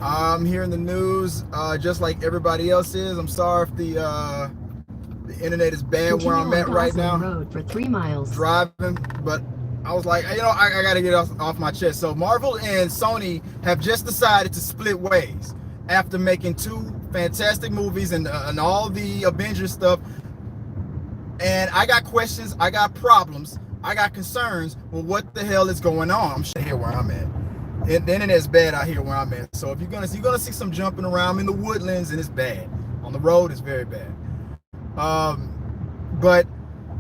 I'm hearing the news just like everybody else is. I'm sorry if the internet is bad Continue where I'm on at right Gosling now. Road for 3 miles. Driving, but I was like, I got to get off my chest. So Marvel and Sony have just decided to split ways after making two fantastic movies and all the Avengers stuff. And I got questions, I got problems, I got concerns. Well, what the hell is going on? I'm sure here where I'm at. And the internet's bad out here where I'm at. So if you're gonna see some jumping around in the woodlands, and it's bad. On the road, it's very bad. But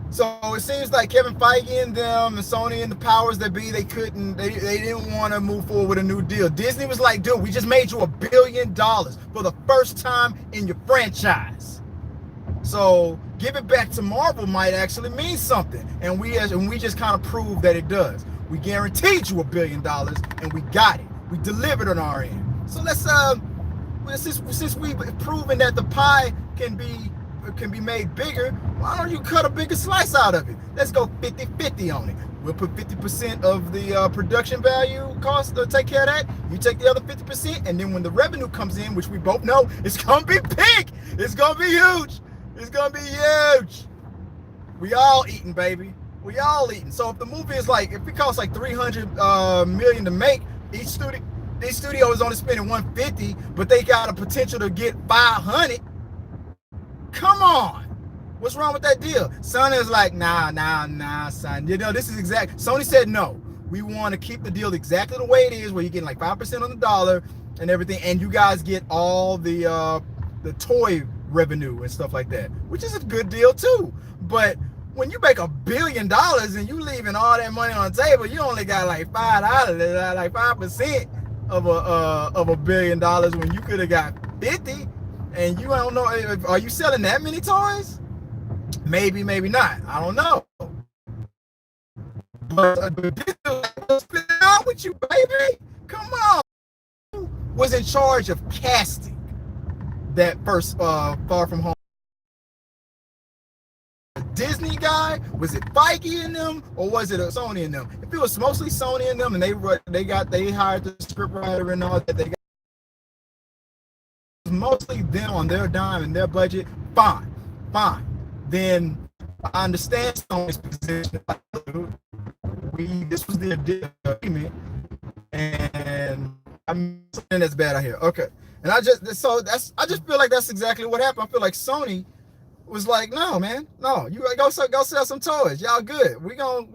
so it seems like Kevin Feige and them and Sony and the powers that be, they didn't want to move forward with a new deal. Disney was like, dude, we just made you $1 billion for the first time in your franchise. So give it back to Marvel might actually mean something. And we just kind of proved that it does. We guaranteed you $1 billion and we got it. We delivered on our end. So let's since we've proven that the pie can be made bigger, why don't you cut a bigger slice out of it? Let's go 50-50 on it. We'll put 50% of the production value cost to take care of that. You take the other 50%, and then when the revenue comes in, which we both know, it's gonna be big. It's gonna be huge. It's gonna be huge. We all eating, baby. We all eating. So if the movie is like, if it costs like $300 million to make, each studio is only spending $150, but they got a potential to get $500. Come on. What's wrong with that deal? Sony is like, nah, son. This is exact. Sony said no. We want to keep the deal exactly the way it is, where you're getting like 5% on the dollar and everything, and you guys get all the toy revenue and stuff like that, which is a good deal too. But when you make $1 billion and you leaving all that money on the table, you only got like $5, like 5% of $1 billion when you could have got 50. And you don't know, are you selling that many toys? Maybe, maybe not. I don't know. But this is split out with you, baby. Come on. Who was in charge of casting that first Far From Home? Disney guy? Was it Feige in them, or was it Sony in them? If it was mostly Sony in them, and they hired the scriptwriter and all that, they got mostly them on their dime and their budget, fine. Then I understand Sony's position. This was their agreement, and I'm saying that's bad out here. Okay, and I just feel like that's exactly what happened. I feel like Sony was like, no, man, no, you go sell some toys. Y'all good. We good.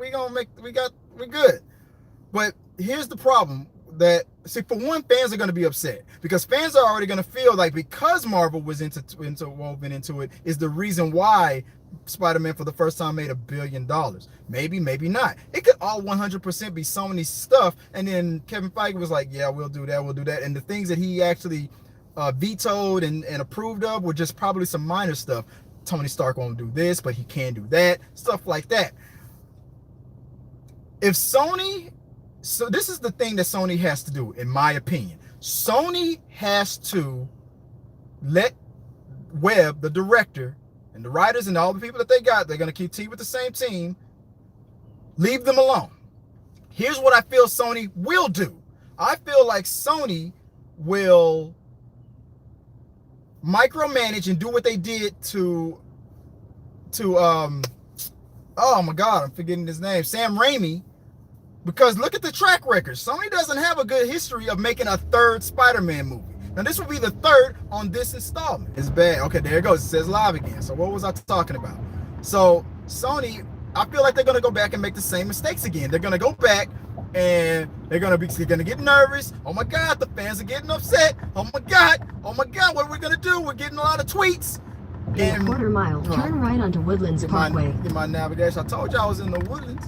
But here's the problem. That, see, for one, fans are going to be upset because fans are already going to feel like, because Marvel was interwoven into it, is the reason why Spider-Man for the first time made $1 billion. Maybe not. It could all 100% be Sony's stuff, and then Kevin Feige was like, yeah, we'll do that, and the things that he actually vetoed and approved of were just probably some minor stuff. Tony Stark won't do this, but he can do that, stuff like that. If Sony... So this is the thing that Sony has to do, in my opinion. Sony has to let Webb, the director, and the writers and all the people that they got, they're going to keep tea with the same team, leave them alone. Here's what I feel Sony will do. I feel like Sony will micromanage and do what they did to oh my God, I'm forgetting his name, Sam Raimi. Because look at the track record. Sony doesn't have a good history of making a third Spider-Man movie. Now, this will be the third on this installment. It's bad. Okay, there it goes. It says live again. So what was I talking about? So Sony, I feel like they're going to go back and make the same mistakes again. They're going to go back and they're going to get nervous. Oh, my God, the fans are getting upset. Oh, my God, what are we going to do? We're getting a lot of tweets. In a quarter mile, turn right onto Woodlands Parkway. In my navigation, I told you I was in the Woodlands.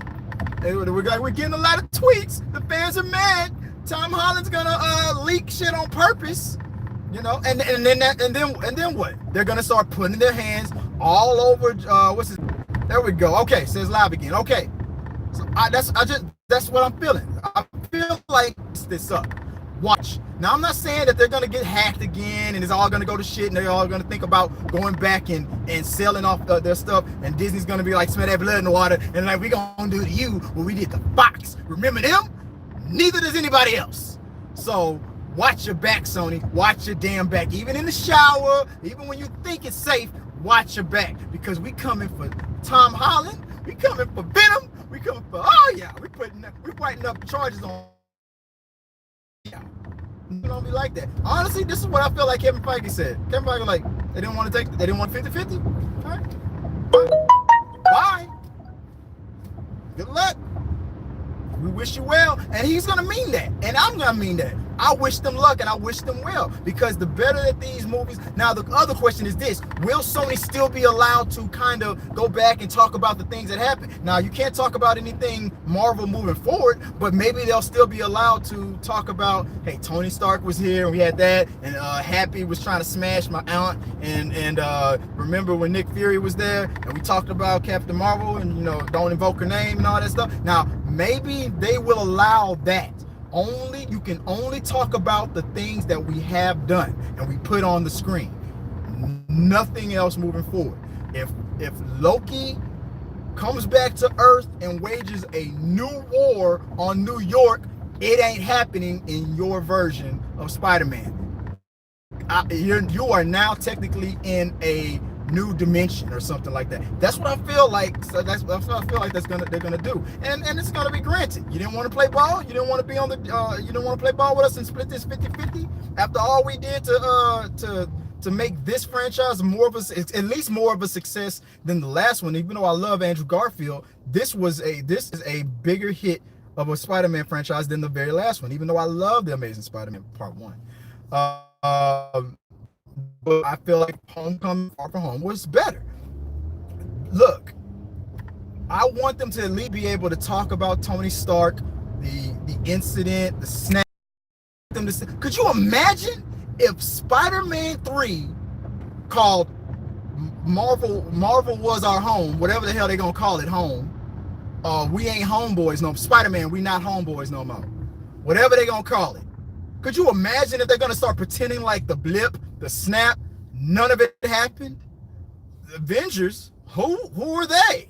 We're getting a lot of tweets. The fans are mad. Tom Holland's gonna leak shit on purpose, and then what? They're gonna start putting their hands all over. There we go. Okay, says live again. Okay, so that's what I'm feeling. I feel like this up. Watch. Now, I'm not saying that they're gonna get hacked again and it's all gonna go to shit and they're all gonna think about going back and selling off their stuff, and Disney's gonna be like, smell that blood in the water, and like, we gonna do to you what we did to Fox. Remember them? Neither does anybody else. So Watch your back, Sony. Watch your damn back. Even in the shower, even when you think it's safe, watch your back. Because we coming for Tom Holland. We coming for Venom. We coming for, oh yeah, we writing up charges on. Yeah. It's gonna be like that. Honestly, this is what I feel like Kevin Feige said. Kevin Feige like, they didn't want 50-50. All right. Bye. Good luck. We wish you well. And he's going to mean that. And I'm going to mean that. I wish them luck and I wish them well. Because the better that these movies... Now, the other question is this. Will Sony still be allowed to kind of go back and talk about the things that happened? Now, you can't talk about anything Marvel moving forward, but maybe they'll still be allowed to talk about, hey, Tony Stark was here and we had that, and Happy was trying to smash my aunt, and remember when Nick Fury was there, and we talked about Captain Marvel, and, you know, don't invoke her name and all that stuff. Now, maybe they will allow that. You can only talk about the things that we have done and we put on the screen. Nothing else moving forward. If Loki comes back to Earth and wages a new war on New York, it ain't happening in your version of Spider-Man. You are now technically in a new dimension or something like that. That's what I feel like. So that's what I feel like they're gonna do, and it's gonna be granted. You didn't want to play ball. You didn't want to be on the. You didn't want to play ball with us and split this 50-50. After all we did to make this franchise at least more of a success than the last one. Even though I love Andrew Garfield, this is a bigger hit of a Spider-Man franchise than the very last one. Even though I love the Amazing Spider-Man Part 1. But I feel like Homecoming Far From Home was better. Look, I want them to at least be able to talk about Tony Stark, the incident, the snap. Could you imagine if Spider-Man 3 called Marvel Was Our Home, whatever the hell they're gonna call it, home. We ain't homeboys no. Spider-Man, we not homeboys no more. Whatever they're gonna call it. Could you imagine if they're gonna start pretending like the blip, the snap, none of it happened? The Avengers, who are they?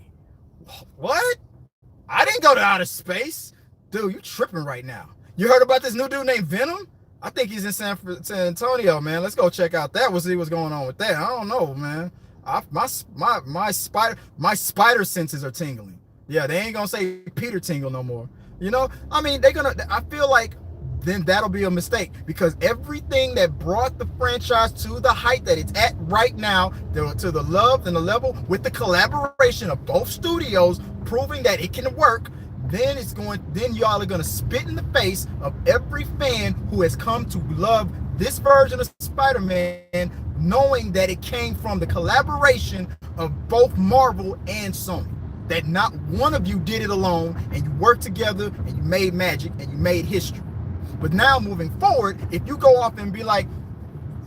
What? I didn't go to outer space. Dude, you tripping right now. You heard about this new dude named Venom? I think he's in San Antonio, man. Let's go check out that. We'll see what's going on with that. I don't know, man. My spider senses are tingling. Yeah, they ain't gonna say Peter Tingle no more. You know, I mean, I feel like then that'll be a mistake, because everything that brought the franchise to the height that it's at right now, to the love and the level with the collaboration of both studios proving that it can work, then y'all are going to spit in the face of every fan who has come to love this version of Spider-Man, knowing that it came from the collaboration of both Marvel and Sony. That not one of you did it alone, and you worked together and you made magic and you made history. But now moving forward, if you go off and be like,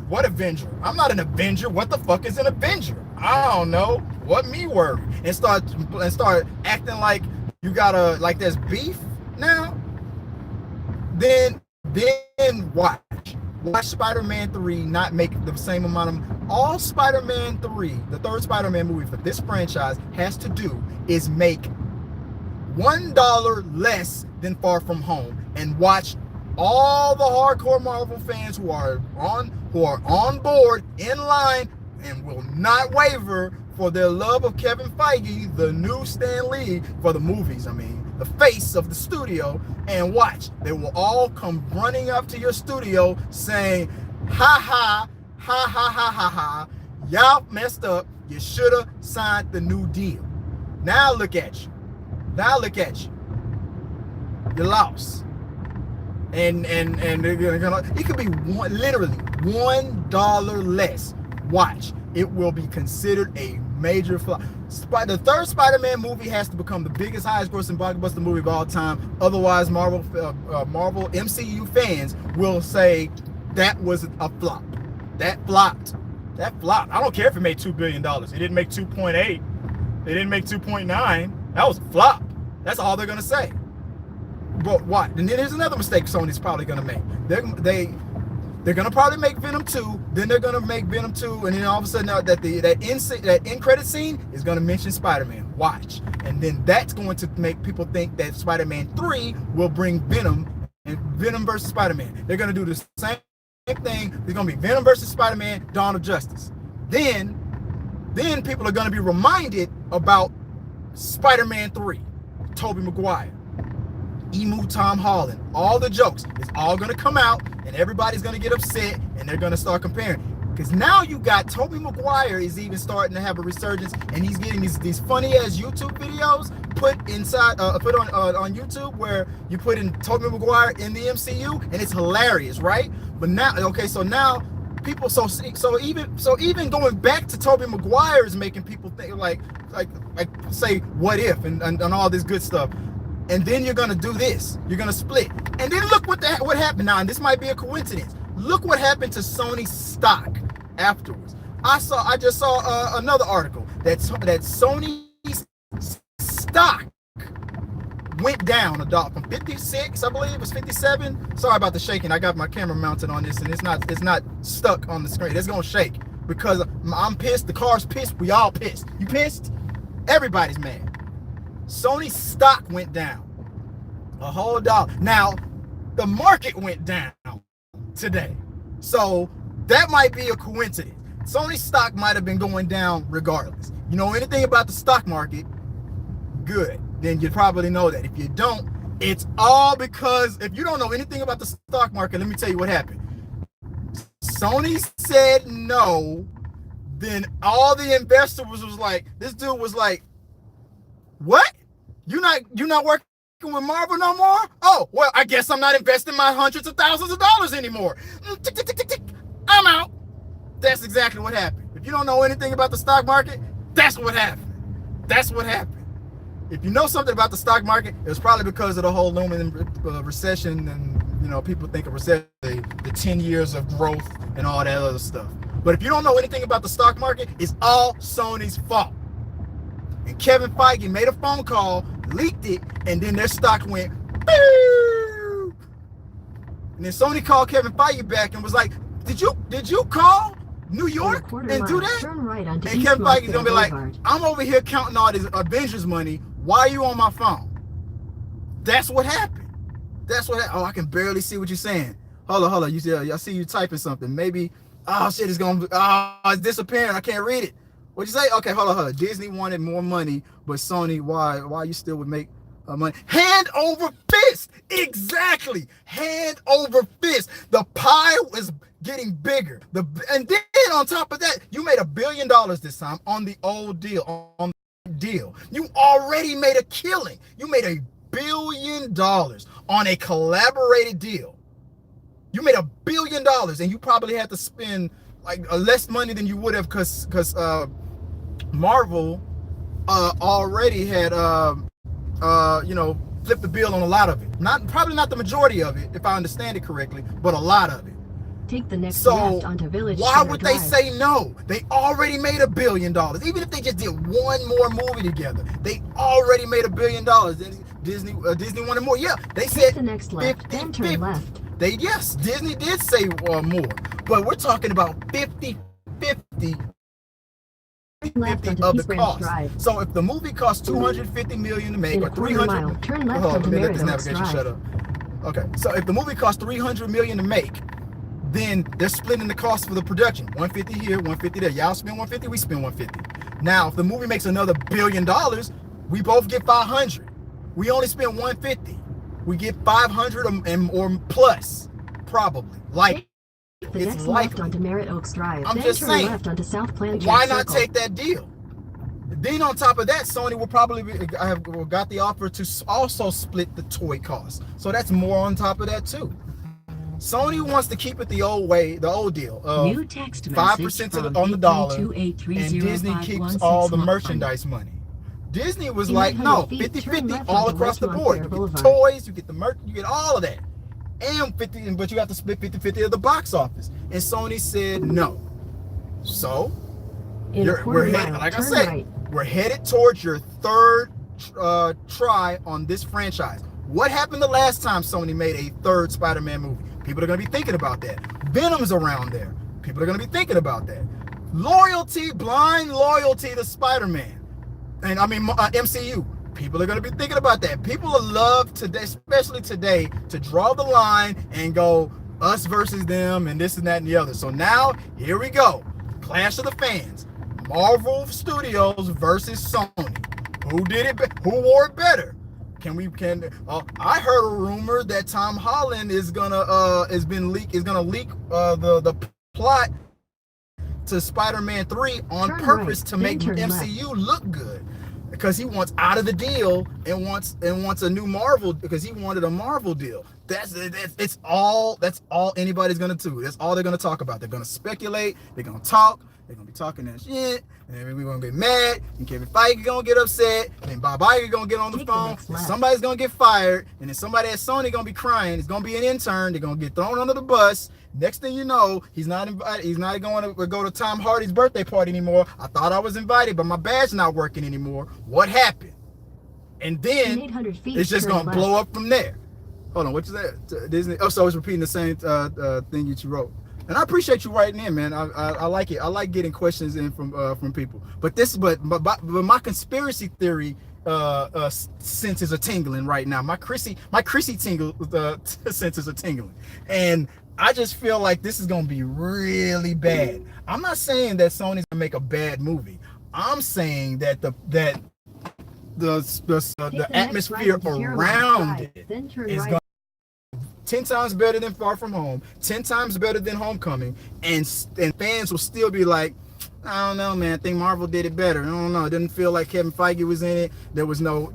what Avenger? I'm not an Avenger. What the fuck is an Avenger? I don't know. What me worry? And start acting like you gotta, like there's beef now. Then watch Spider-Man 3 not make the same amount of. All Spider-Man 3, the third Spider-Man movie for this franchise, has to do is make $1 less than Far From Home, and watch all the hardcore Marvel fans who are on board, in line, and will not waver for their love of Kevin Feige, the new Stan Lee, for the movies, I mean, the face of the studio, and watch. They will all come running up to your studio saying, ha ha, ha ha ha ha ha, y'all messed up, you should have signed the new deal. Now look at you. You lost. And they're gonna, it could be literally $1 less. Watch, it will be considered a major flop. The third Spider-Man movie has to become the biggest, highest grossing blockbuster movie of all time. Otherwise, Marvel MCU fans will say that was a flop. That flopped. I don't care if it made $2 billion. It didn't make 2.8. It didn't make 2.9. That was a flop. That's all they're gonna say. But what? And then there's another mistake Sony's probably gonna make. They're gonna probably make Venom 2. Then they're gonna make Venom 2, and then all of a sudden that end credit scene is gonna mention Spider-Man. Watch, and then that's going to make people think that Spider-Man 3 will bring Venom Venom versus Spider-Man. They're gonna do the same thing. There's gonna be Venom versus Spider-Man, Dawn of Justice. Then people are gonna be reminded about Spider-Man 3, Tobey Maguire, Emu Tom Holland, all the jokes. It's all gonna come out, and everybody's gonna get upset, and they're gonna start comparing. Because now you got Tobey Maguire is even starting to have a resurgence, and he's getting these funny ass YouTube videos put inside, put on YouTube, where you put in Tobey Maguire in the MCU, and it's hilarious, right? But now, okay, so now people, so even going back to Tobey Maguire is making people think like say what if and all this good stuff. And then you're gonna do this, you're gonna split, and then look what happened now. And this might be a coincidence. Look what happened to Sony's stock afterwards. I just saw another article that Sony's stock went down $1 from 56, I believe it was 57. Sorry about the shaking. I got my camera mounted on this, and it's not stuck on the screen. It's gonna shake because I'm pissed. The car's pissed. We all pissed. You pissed? Everybody's mad. Sony's stock went down a whole $1. Now the market went down today, so that might be a coincidence. Sony's stock might have been going down regardless. You know anything about the stock market? Good. Then you probably know that. If you don't, it's all because if you don't know anything about the stock market, let me tell you what happened. Sony said no, then all the investors was like, this dude was like, what? You're not working with Marvel no more? Oh, well, I guess I'm not investing my hundreds of thousands of dollars anymore. I'm out. That's exactly what happened. If you don't know anything about the stock market, that's what happened. That's what happened. If you know something about the stock market, it was probably because of the whole looming recession, and people think of recession, the 10 years of growth and all that other stuff. But if you don't know anything about the stock market, it's all Sony's fault. And Kevin Feige made a phone call, leaked it, and then their stock went boo! And then Sony called Kevin Feige back and was like, did you call New York and do that? Turn right onto and Kevin Feige's gonna be like, I'm over here counting all this Avengers money. Why are you on my phone? That's what happened. Oh, I can barely see what you're saying. Hold on. I see you typing something. Maybe, oh shit, it's disappearing. I can't read it. What'd you say? Okay, hold on. Disney wanted more money, but Sony, why you still would make money? Hand over fist. Exactly. Hand over fist. The pie was getting bigger. And then on top of that, you made $1 billion this time on the old deal. You already made a killing. You made $1 billion on a collaborated deal. You made $1 billion, and you probably had to spend like less money than you would have because Marvel already had flipped the bill on a lot of it. Probably not the majority of it, if I understand it correctly, but a lot of it. Take the next left onto Village why Center would Drive. they say no? They already made $1 billion. Even if they just did one more movie together, they already made $1 billion. Disney wanted more. Yeah, they said Take the next left, 50, then turn 50. left. Disney did say more, but we're talking about 50-50 Left onto of East the Branch cost. Drive. So if the movie costs $250 million to make, In or a quarter mile, 300, turn left hold on, onto let me let this Merritt Oaks navigation Drive. shut up. Okay, so if the movie costs $300 million to make, then they're splitting the cost for the production. 150 here, 150 there. Y'all spend 150, we spend 150. Now, if the movie makes another $1 billion, we both get 500. We only spend 150. We get 500 or plus, probably. Like, Take the it's next likely. left onto Merritt Oaks Drive. I'm then just turn saying, left onto South Plan why Jack not Circle. take that deal? Then on top of that, Sony will probably got the offer to also split the toy cost. So that's more on top of that too. Sony wants to keep it the old way, the old deal. New text 5% on the dollar, and Disney keeps all the merchandise money. Disney was In like, 800 no, feet, 50-50 turn left all onto across the West board. Montclair You get the Boulevard. toys, you get the merch, you get all of that. And 50, but you have to split 50-50 of the box office. And Sony said no. So, In a quarter mile, like I turn said, right. we're headed towards your third try on this franchise. What happened the last time Sony made a third Spider-Man movie? People are going to be thinking about that. Venom's around there. People are going to be thinking about that. Loyalty, blind loyalty to Spider-Man. And I mean, MCU. People are going to be thinking about that. People love today, especially today, to draw the line and go us versus them and this and that and the other. So now, here we go. Clash of the fans. Marvel Studios versus Sony. Who did it? Who wore it better? I heard a rumor that Tom Holland is gonna leak the plot to Spider-Man 3 on purpose to make MCU look good, because he wants out of the deal and wants a new Marvel, because he wanted a Marvel deal. That's all anybody's gonna do. That's all they're gonna talk about. They're gonna speculate. They're gonna talk. They're gonna be talking that shit, and then we're gonna get mad, and Kevin Feige gonna get upset, and then Bob Iger gonna get on the phone, and somebody's gonna get fired, and then somebody at Sony gonna be crying. It's gonna be an intern. They're gonna get thrown under the bus. Next thing you know, he's not invited. He's not going to go to Tom Hardy's birthday party anymore. I thought I was invited, but my badge not working anymore. What happened? And then it's just gonna blow up from there. Hold on, what's that? Disney. Oh, so it's repeating the same thing that you wrote. And I appreciate you writing in, man. I like it. I like getting questions in from people. But my conspiracy theory senses are tingling right now. My Chrissy tingle senses are tingling, and I just feel like this is gonna be really bad. I'm not saying that Sony's gonna make a bad movie. I'm saying that the atmosphere around it is going 10 times better than Far From Home, 10 times better than Homecoming, and fans will still be like, I don't know, man. I think Marvel did it better. I don't know. It didn't feel like Kevin Feige was in it. There was no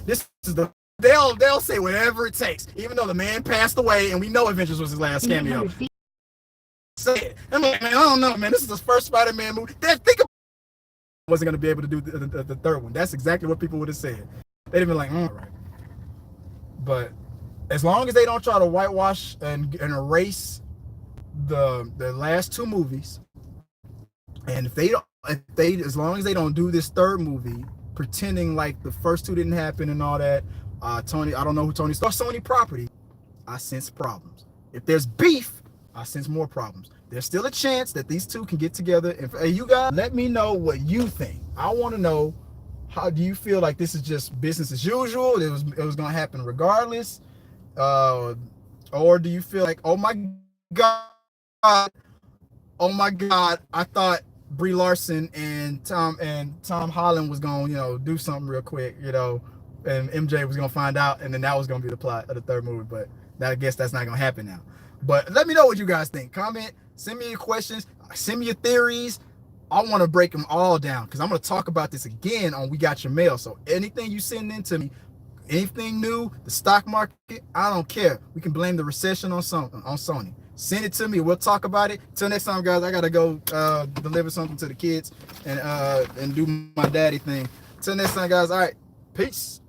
This is they'll say whatever it takes, even though the man passed away and we know Avengers was his last cameo. Say it. I'm like, man, I don't know, man. This is the first Spider-Man movie. Wasn't gonna be able to do the third one. That's exactly what people would have said. They'd have been like, all right. But as long as they don't try to whitewash and erase the last two movies, and as long as they don't do this third movie pretending like the first two didn't happen and all that, Tony, I don't know who Tony starts Sony property, I sense problems. If there's beef, I sense more problems. There's still a chance that these two can get together. And you guys, let me know what you think. I want to know, how do you feel like this is just business as usual? It was gonna happen regardless, or do you feel like, oh my god, I thought Brie Larson and Tom Holland was gonna do something real quick, and MJ was gonna find out, and then that was gonna be the plot of the third movie. But I guess that's not gonna happen now. But let me know what you guys think. Comment, send me your questions, send me your theories. I want to break them all down, because I'm going to talk about this again on We Got Your Mail. So anything you send in to me, anything new, the stock market, I don't care. We can blame the recession on Sony. Send it to me. We'll talk about it. Till next time, guys, I got to go deliver something to the kids and do my daddy thing. Till next time, guys. All right. Peace.